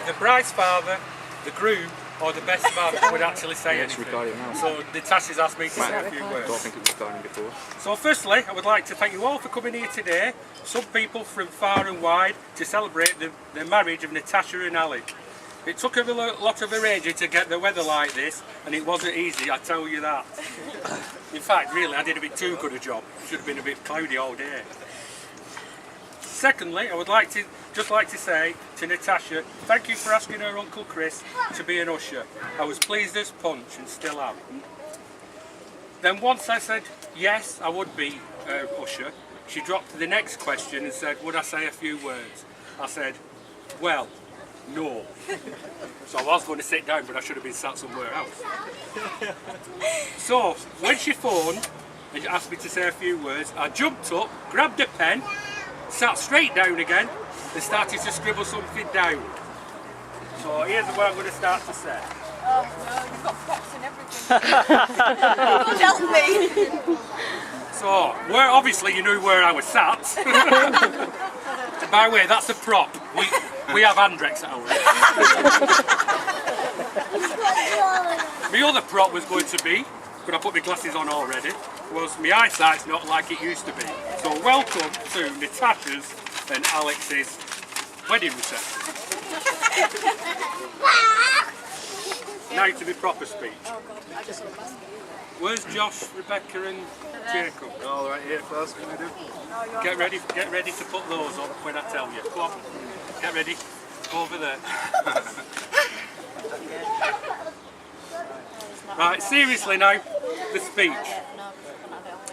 the bride's father, the groom, or the best man would actually say anything. So Natasha's asked me to say a few words. I don't think it was recording before. So firstly, I would like to thank you all for coming here today. Some people from far and wide to celebrate the marriage of Natasha and Alec. It took a lot of arranging to get the weather like this, and it wasn't easy, I tell you that. In fact, really, I did a bit too good a job. It should have been a bit cloudy all day. Secondly, I would just like to say to Natasha, thank you for asking her Uncle Chris to be an usher. I was pleased as punch and still am. Then once I said yes, I would be usher, she dropped the next question and said, would I say a few words? I said, well, no. So I was going to sit down, but I should have been sat somewhere else. So when she phoned and asked me to say a few words, I jumped up, grabbed a pen, sat straight down again and started to scribble something down. So here's what I'm going to start to say. Oh no, you've got props and everything. God help me! So, obviously you knew where I was sat. By the way, that's a prop. We have Andrex at ours. My other prop was going to be, but I put my glasses on already, was my eyesight's not like it used to be. So welcome to Natasha's and Alex's wedding reception. Now to be proper speech. Oh God, I just love that. Where's Josh, Rebecca and Jacob? All right, here first, what can we do? Oh, Get ready to put those on when I tell you. Come on, get ready. Over there. Right, seriously now, the speech.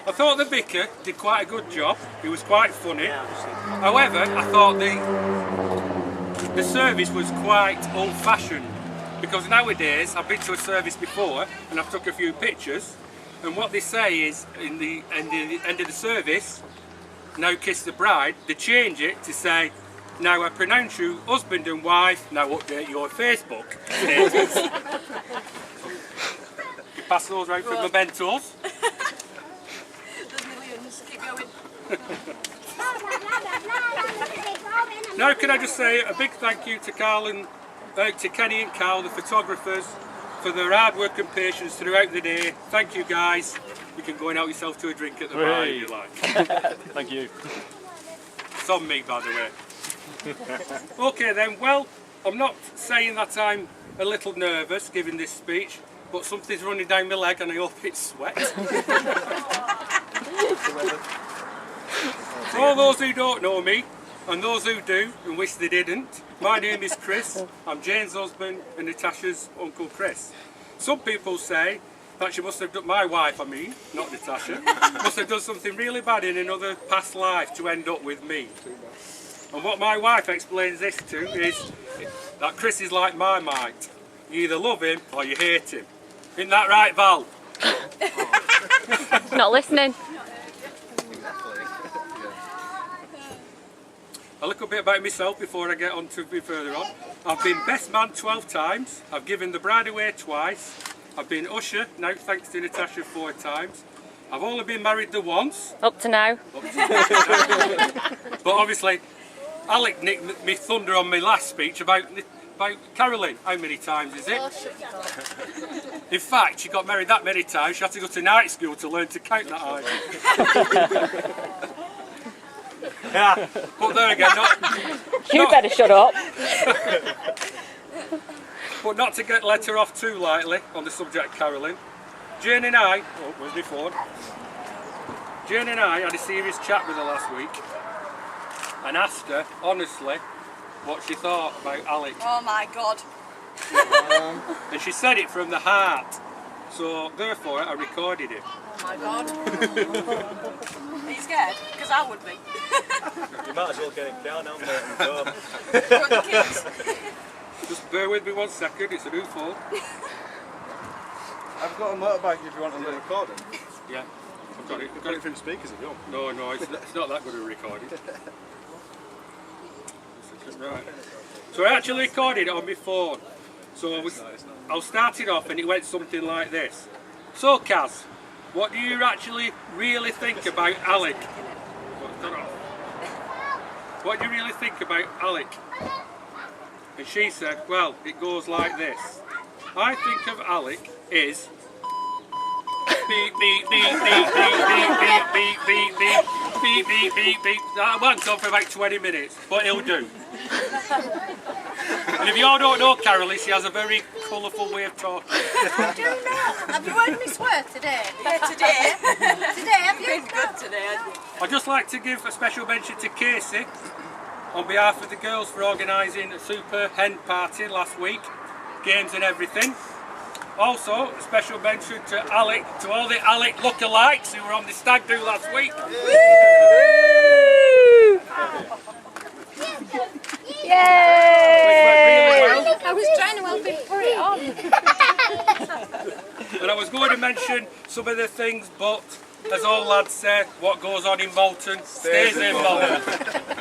I thought the vicar did quite a good job. He was quite funny. However, I thought the service was quite old-fashioned. Because nowadays, I've been to a service before and I've took a few pictures, and what they say is, in the end of the service, now kiss the bride, they change it to say, now I pronounce you husband and wife, now update your Facebook status. You pass those round for mementos. There's millions, keep going. Now can I just say a big thank you to to Kenny and Carl, the photographers, for their hard work and patience throughout the day. Thank you guys. You can go and help yourself to a drink at the bar if you like. Thank you. It's on me, by the way. Okay then, well, I'm not saying that I'm a little nervous giving this speech, but something's running down my leg and I hope it's sweat. For all those who don't know me, and those who do and wish they didn't, my name is Chris. I'm Jane's husband and Natasha's Uncle Chris. Some people say that she must have done, my wife I mean, not Natasha, must have done something really bad in another past life to end up with me. And what my wife explains this to is that Chris is like Marmite. You either love him or you hate him. Isn't that right, Val? Not listening. A little bit about myself before I get on to be further on. I've been best man 12 times. I've given the bride away twice. I've been usher, now thanks to Natasha, 4 times. I've only been married the once. Up to now. But obviously, Alec nicked me thunder on my last speech about Carolyn. How many times is it? Oh, shut your door. In fact, she got married that many times, she had to go to night school to learn to count that high. But there again, You better shut up. But not to let her off too lightly on the subject of Carolyn. Jane and I, oh, where's my phone? Jane and I had a serious chat with her last week and asked her, honestly, what she thought about Alec. Oh my God. And she said it from the heart. So therefore, I recorded it. Oh my God. Are you scared? Because I would be. You might as well get it down now, mate, and go. For the kids. Just bear with me 1 second, it's a new phone. I've got a motorbike if you want a little recording. Yeah, I've got it. I've got it from speakers if you want. No, it's not that good a recording. Right. So I actually recorded it on my phone. So I'll start it off and it went something like this. So Kaz, what do you actually really think about Alec? What do you really think about Alec? And she said, well, it goes like this. I think of Alec is beep, beep, beep, beep, beep, beep, beep, beep, beep, beep, beep, beep, beep. That went on for about 20 minutes, but he'll do. And if you all don't know Carolyn, she has a very colourful way of talking. I do know. Have you heard me swear today? Yeah, today. Today, have you? Been good today. I'd just like to give a special mention to Casey on behalf of the girls for organising a super hen party last week, games and everything. Also, a special mention to Alec, to all the Alec lookalikes who were on the stag do last week. Yay! Really well. I was trying to help him put it on. And I was going to mention some of the things, but as all lads say, what goes on in Bolton stays in Bolton.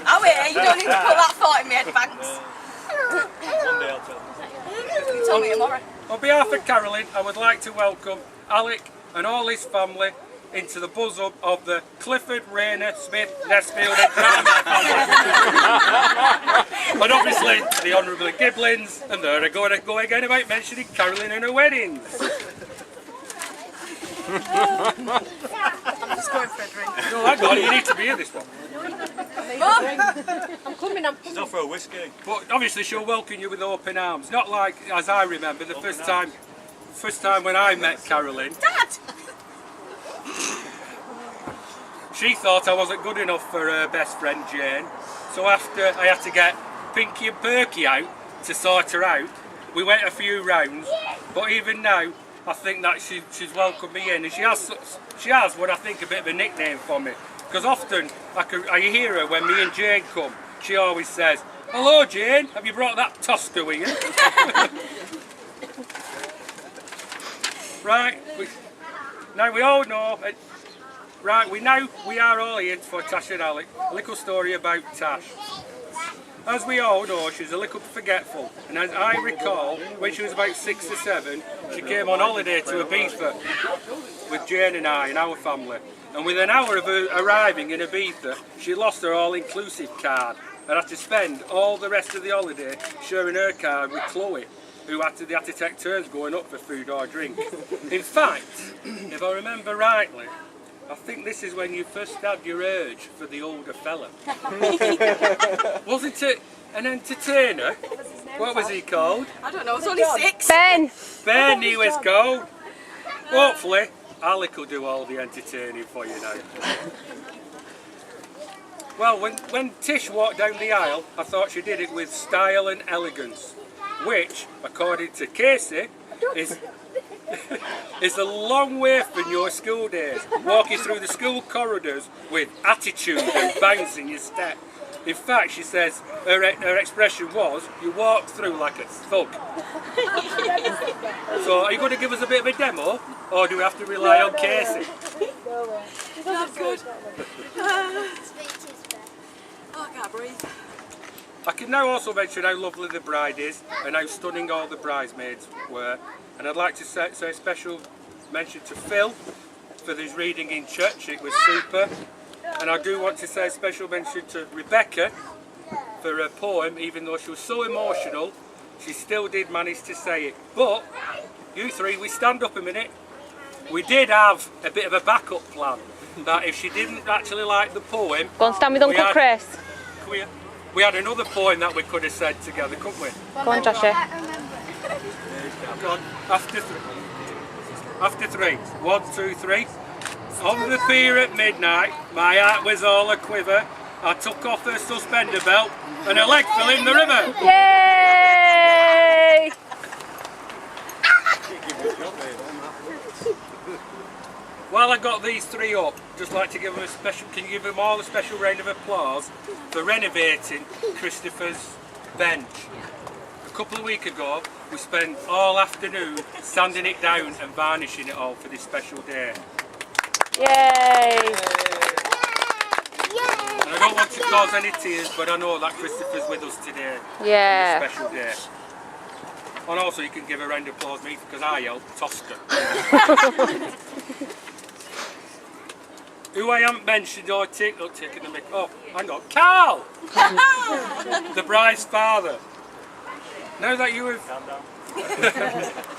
Oh wait, you don't need to put that thought in my head, thanks. One day I'll tell you. You tell me tomorrow. On behalf of Carolyn, I would like to welcome Alec and all his family into the bosom of the Clifford, Rayner, Smith, Nesfield and Graham family. And obviously the Honourable Giblins, and they're going to go again about mentioning Carolyn and her weddings. I'm just going for a drink. No, hang on, you need to be in this one. I'm coming, I'm It's not for a whiskey. But obviously she'll welcome you with open arms. Not like, as I remember, the first time when I met Carolyn. Dad! She thought I wasn't good enough for her best friend Jane. So after I had to get Pinky and Perky out to sort her out, we went a few rounds. But even now, I think that she's welcomed me in. And she has what I think a bit of a nickname for me. Because often I hear her when me and Jane come, she always says, "Hello Jane, have you brought that Tosca with you?" Right, now we all know, right, we are all here for Tash and Alec, a little story about Tash. As we all know, she's a little forgetful, and as I recall, when she was about 6 or 7, she came on holiday to Ibiza with Jane and I and our family. And within an hour of her arriving in Ibiza, she lost her all-inclusive card and had to spend all the rest of the holiday sharing her card with Chloe, who had to take turns going up for food or drink. In fact, if I remember rightly, I think this is when you first had your urge for the older fella. Wasn't it an entertainer? What was he called? I don't know, I was only 6. Ben! Ben, he was called. Hopefully, Alec will do all the entertaining for you now. Well, when Tish walked down the aisle, I thought she did it with style and elegance, which, according to Casey, is a long way from your school days, walking through the school corridors with attitude and bounce in your step. In fact, she says her expression was, "You walk through like a thug." So, are you going to give us a bit of a demo, or do we have to rely on Casey? That's good. Oh, I can't breathe. I can now also mention how lovely the bride is and how stunning all the bridesmaids were. And I'd like to say a special mention to Phil for his reading in church. It was super. And I do want to say a special mention to Rebecca for her poem. Even though she was so emotional, she still did manage to say it. But you three, we stand up a minute. We did have a bit of a backup plan, that if she didn't actually like the poem, Go and stand with Uncle Chris. We had another poem that we could have said together, couldn't we? Go on, Joshua. Go on, after 3. 1, 2, 3. On the pier at midnight, my heart was all a quiver. I took off her suspender belt and her leg fell in the river. Yay! While I got these three up, just like to give them a special, can you give them all a special round of applause for renovating Christopher's bench. A couple of weeks ago, we spent all afternoon sanding it down and varnishing it all for this special day. Yay! And I don't want to cause any tears, but I know that Christopher's with us today Yeah. on this special day. And also you can give a round of applause me because I helped Tosca. Who I haven't mentioned or taking the mic. Oh, hang on. Carl! The bride's father. Now that you have,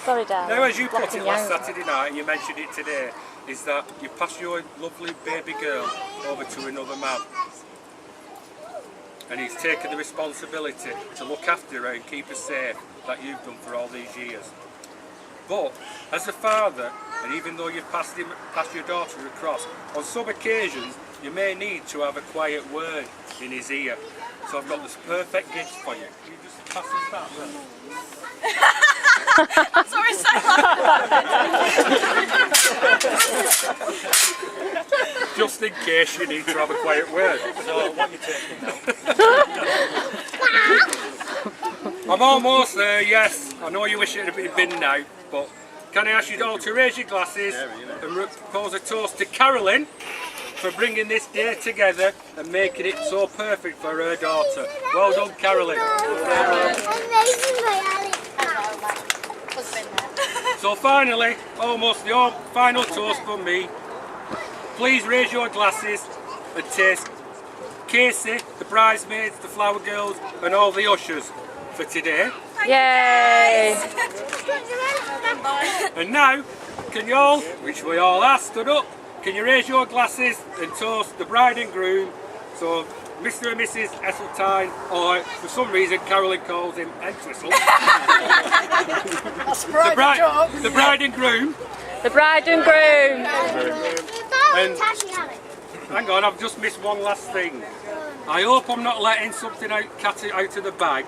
Sorry, Dad. now as you put it Blocking last out. Saturday night, and you mentioned it today, is that you pass your lovely baby girl over to another man. And he's taken the responsibility to look after her and keep her safe that you've done for all these years. But as a father, and even though you've passed your daughter across, on some occasions you may need to have a quiet word in his ear. So I've got this perfect gift for you. Can you just pass us that then? I'm sorry, so Just in case you need to have a quiet word. So, what you taking now? I'm almost there, yes. I know you wish it had been now, but can I ask you all to raise your glasses and propose a toast to Carolyn for bringing this day together and making it so perfect for her daughter. Well done, Carolyn. So finally, almost the final toast from me. Please raise your glasses and taste Casey, the bridesmaids, the flower girls and all the ushers for today. Yay! And now, can you all, which we all are, stood up, can you raise your glasses and toast the bride and groom? So Mr. and Mrs. Esseltine, or for some reason Carolyn calls him Entwistle. the bride and groom. The bride and groom. And hang on, I've just missed one last thing. I hope I'm not letting something out of the bag,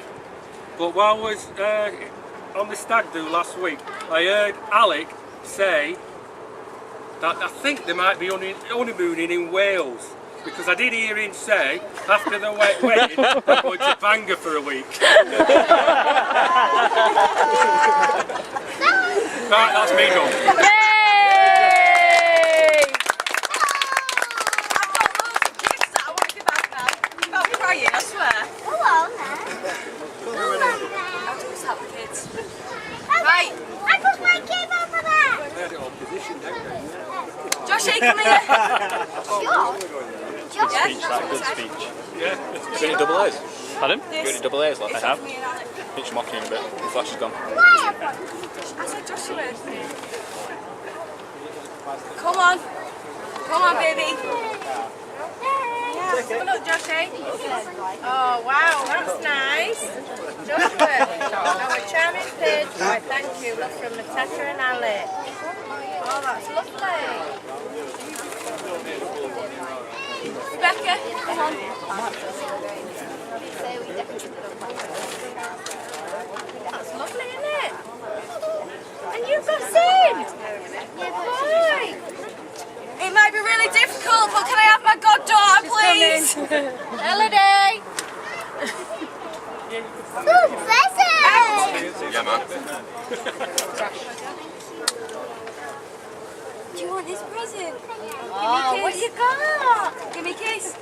but while I was on the stag do last week, I heard Alec say that I think they might be honeymooning in Wales, because I did hear him say after the wedding they're going to Bangor for a week. Right, that's me done. Yay! crying, I swear. Hello, I'll do that with kids. Right. I put my kid over there. They had it all positioned, don't they? Joshy, come here. Josh. Speech, that good speech. Yeah. You got any double A's? Pardon? This. You got any double A's left? It's I have. me and Alec. It's mocking him a bit. The flash is gone. I said Joshua. Come on. Come on, baby. Yeah, come on, Joshy. Oh, wow, that's nice. Joshua, our charming page. Right, thank you. That's from the Tash and Alec. Oh, that's lovely. Rebecca, come on. That's lovely, isn't it? And you've got Sin! Boy! It might be really difficult, but can I have my goddaughter, please? Elodie! Ooh, present! Yeah, man. Do you want this present? Oh, what do you got? Give me a kiss.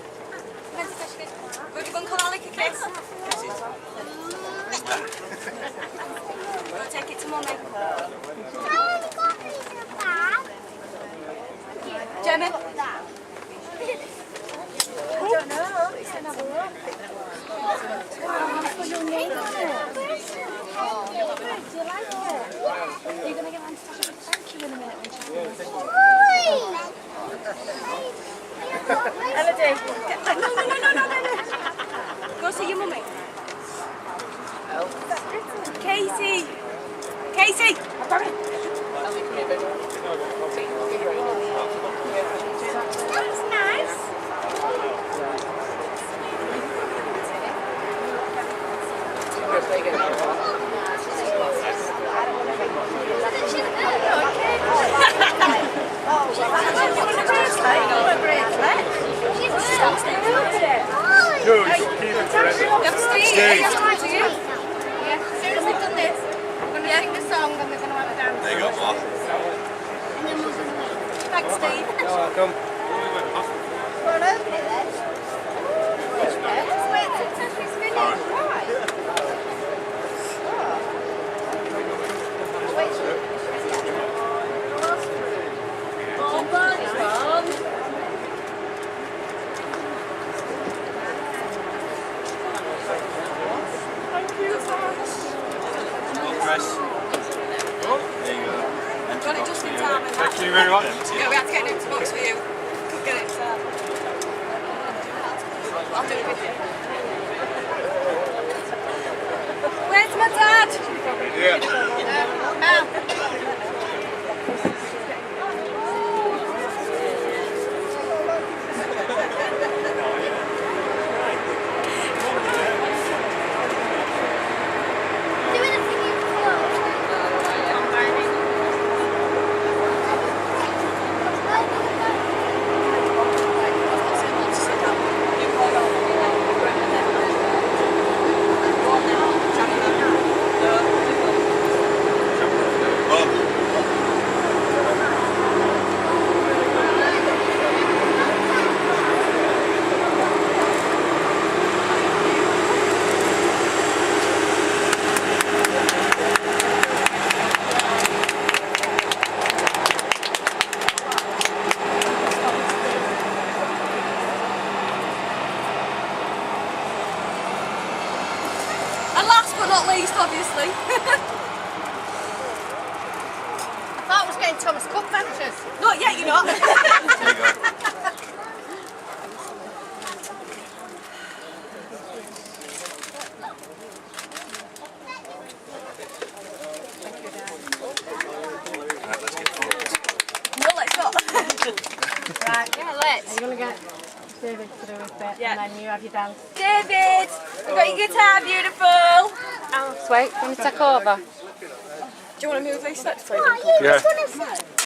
Go to Uncle Alec a kiss. Go take it to Mummy. Gemma? I don't know. It's another one. What's your name on it? Oh, do you like it? Are you going to get on to thank you in a minute when she's Elodie. No. Go see your mummy. Casey. Casey. I've got it. That's nice. There you go, Mark. Thanks, Steve. You're welcome. Well, open it then. Let's wait till Tasha's finished. Why? dress. Oh, There you go. Empty Got it box just for in you. time. thank you very much. Yeah, we had to get an empty box for you. Couldn't get it. I'll do it with you. Where's my dad? Doing a thing in And last but not least, obviously. I thought I was getting Thomas Cook vouchers. Not yet, you're not. There you go. Right, let's get photos. No, let's not. Right, Yeah, let's. you're going to get David to do a bit Yeah. and then you have your dance. David, you got your guitar, beautiful. Alex, wait, can you take over? Do you want to move these steps, please? Oh, you Yeah. just want to say.